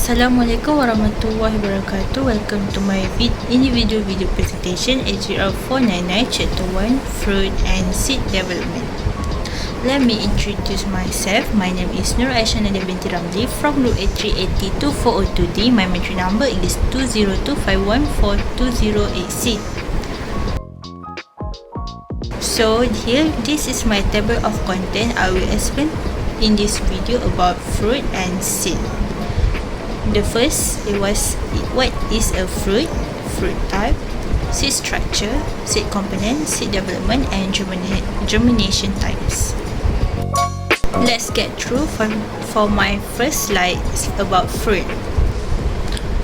Assalamualaikum warahmatullahi wabarakatuh. Welcome to my individual video presentation HGR 499 Chapter 1 Fruit and Seed Development. Let me introduce myself. My name is Nur Aisha Nadia binti Ramli from Group A3802402D. My entry number is 202514208C. So here, this is my table of content. I will explain in this video about fruit and seed. The first, what is a fruit, fruit type, seed structure, seed component, seed development, and germination types. Let's get through for my first slide about fruit.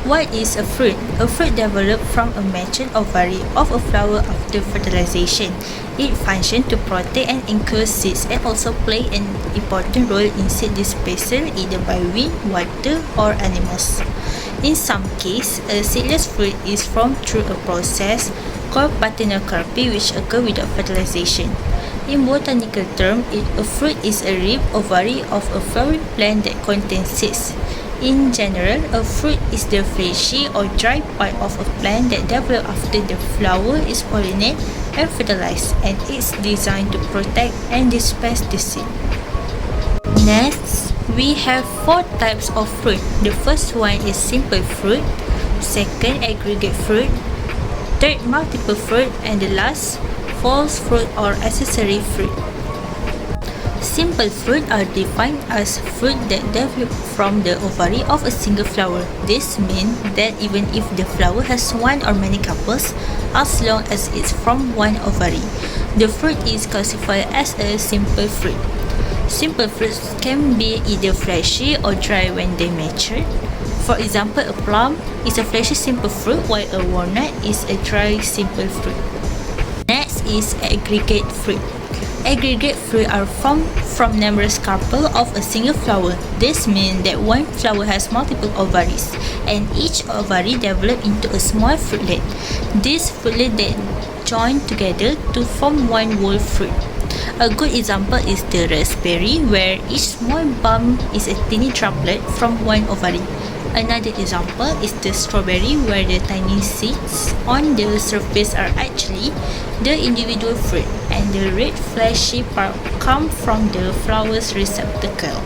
What is a fruit? A fruit developed from a mature ovary of a flower after fertilization. It functions to protect and enclose seeds and also play an important role in seed dispersal either by wind, water, or animals. In some cases, a seedless fruit is formed through a process called parthenocarpy, which occurs without fertilization. In botanical terms, a fruit is a rib ovary of a flowering plant that contains seeds. In general, a fruit is the fleshy or dry part of a plant that develops after the flower is pollinated and fertilized, and is designed to protect and disperse the seed. Next, we have four types of fruit. The first one is simple fruit, second aggregate fruit, third multiple fruit, and the last false fruit or accessory fruit. Simple fruit are defined as fruit that develop from the ovary of a single flower. This means that even if the flower has one or many couples, as long as it's from one ovary, the fruit is classified as a simple fruit. Simple fruits can be either fleshy or dry when they mature. For example, a plum is a fleshy simple fruit, while a walnut is a dry simple fruit. Next is aggregate fruit. Aggregate fruit are formed from numerous carpels of a single flower. This means that one flower has multiple ovaries, and each ovary develops into a small fruitlet. These fruitlets then join together to form one whole fruit. A good example is the raspberry, where each small bulb is a tiny droplet from one ovary. Another example is the strawberry, where the tiny seeds on the surface are actually the individual fruit, and the red fleshy part come from the flower's receptacle.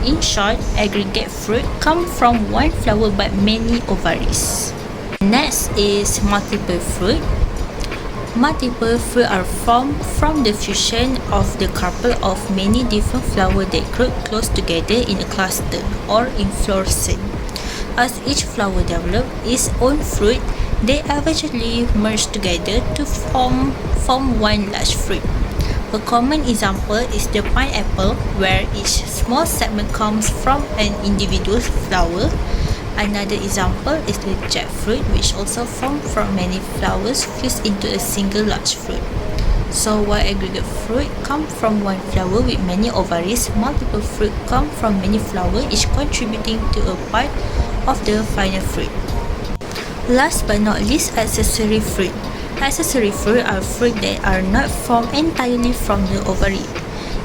In short, aggregate fruit come from one flower but many ovaries. Next is multiple fruit. Multiple fruit are formed from the fusion of the carpel of many different flowers that group close together in a cluster or inflorescence. As each flower develops its own fruit, they eventually merge together to form one large fruit. A common example is the pineapple, where each small segment comes from an individual flower. Another example is the jackfruit, which also forms from many flowers fused into a single large fruit. So while aggregate fruit come from one flower with many ovaries, multiple fruit come from many flowers, each contributing to a part of the final fruit. Last but not least, accessory fruit. Accessory fruit are fruit that are not formed entirely from the ovary.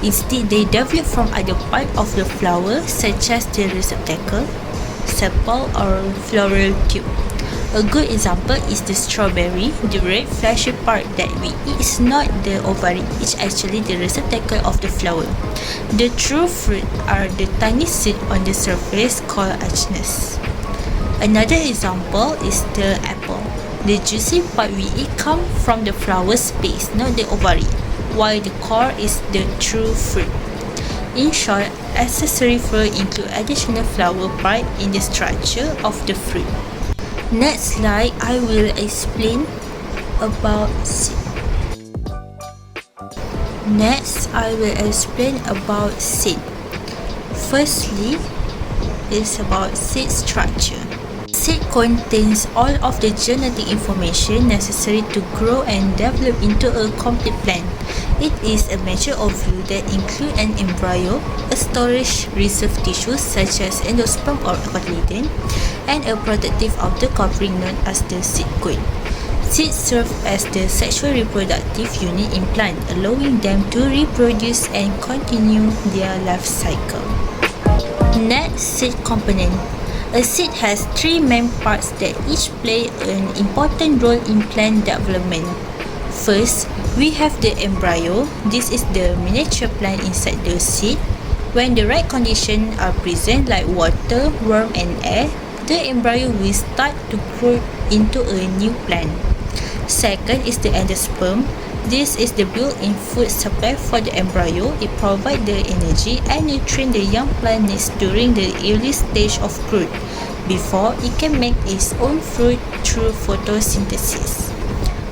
Instead, they develop from other parts of the flower, such as the receptacle, sepal, or floral tube. A good example is the strawberry. The red fleshy part that we eat is not the ovary, it's actually the receptacle of the flower. The true fruit are the tiny seed on the surface called achnus. Another example is the apple. The juicy part we eat comes from the flower's base, not the ovary, while the core is the true fruit. In short, accessory fruit include additional flower part in the structure of the fruit. Next slide, I will explain about seed. Next, I will explain about seed. Firstly, is about seed structure. Seed contains all of the genetic information necessary to grow and develop into a complete plant. It is a mature ovule that includes an embryo, a storage reserve tissue such as endosperm or cotyledon, and a protective outer covering known as the seed coat. Seeds serve as the sexual reproductive unit in plant, allowing them to reproduce and continue their life cycle. Next, seed component. A seed has three main parts that each play an important role in plant development. First, we have the embryo. This is the miniature plant inside the seed. When the right conditions are present like water, warmth and air, the embryo will start to grow into a new plant. Second is the endosperm. This is the built-in food supply for the embryo. It provides the energy and nutrient the young plant needs during the early stage of growth, before it can make its own fruit through photosynthesis.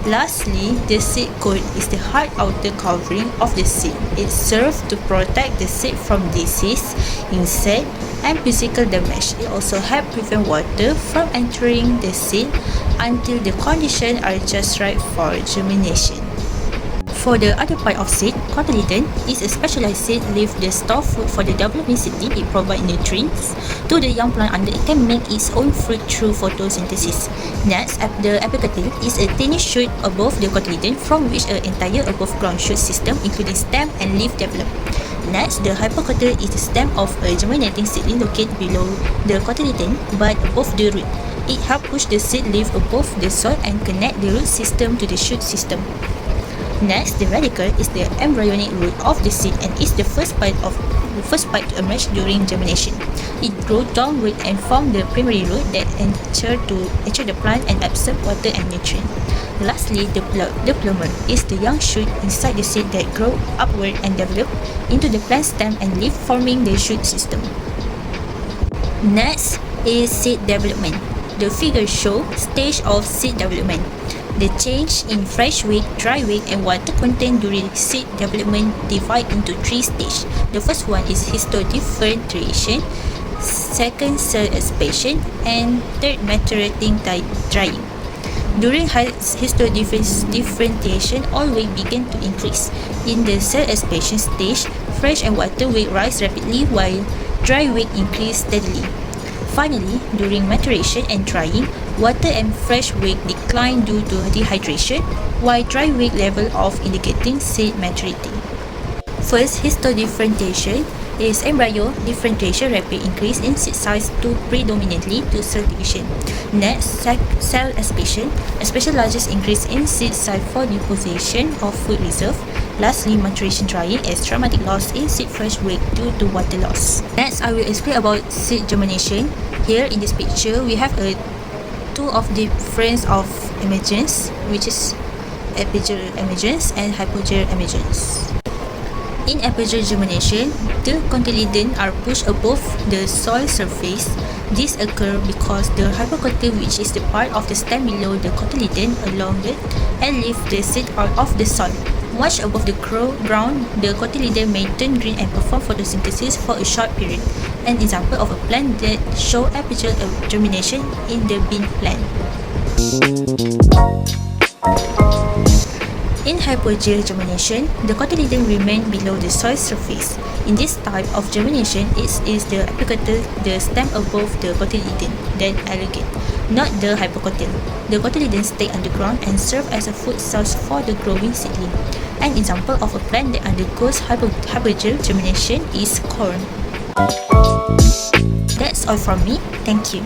Lastly, the seed coat is the hard outer covering of the seed. It serves to protect the seed from disease, insect, and physical damage. It also helps prevent water from entering the seed until the conditions are just right for germination. For the other part of seed, cotyledon is a specialized seed leaf that stores food for the developing seed. It provides nutrients to the young plant and it can make its own fruit through photosynthesis. Next, the epicotyl is a tiny shoot above the cotyledon from which an entire above ground shoot system including stem and leaf develop. Next, the hypocotyl is the stem of a germinating seedling located below the cotyledon but above the root. It helps push the seed leaf above the soil and connect the root system to the shoot system. Next, the radicle is the embryonic root of the seed and is the first part to emerge during germination. It grows downward and forms the primary root that enter the plant and absorb water and nutrient. Lastly, the plumule is the young shoot inside the seed that grow upward and develop into the plant stem and leaf, forming the shoot system. Next is seed development. The figure shows stage of seed development. The change in fresh weight, dry weight, and water content during seed development divide into three stages. The first one is histodifferentiation, second cell expansion, and third maturating drying. During histodifferentiation, all weight begin to increase. In the cell expansion stage, fresh and water weight rise rapidly while dry weight increase steadily. Finally, during maturation and drying, water and fresh weight decline due to dehydration, while dry weight level off indicating seed maturity. First, histodifferentiation is embryo differentiation rapid increase in seed size due predominantly to cell division. Next, cell expansion, especially largest increase in seed size for deposition of food reserve. Lastly, maturation drying is dramatic loss in seed fresh weight due to water loss. Next, I will explain about seed germination. Here in this picture, we have two of difference of emergence, which is epigeal emergence and hypogeal emergence. In epigeal germination, the cotyledons are pushed above the soil surface. This occurs because the hypocotyl, which is the part of the stem below the cotyledon, elongate and lift the seed out of the soil. Much above the ground, the cotyledon may turn green and perform photosynthesis for a short period. An example of a plant that shows apical germination in the bean plant. In hypogeal germination, the cotyledon remains below the soil surface. In this type of germination, it is the apicotyl, the stem above the cotyledon, that elongate, not the hypocotyl. The cotyledon stay underground and serve as a food source for the growing seedling. An example of a plant that undergoes hypogeal germination is corn. That's all from me. Thank you.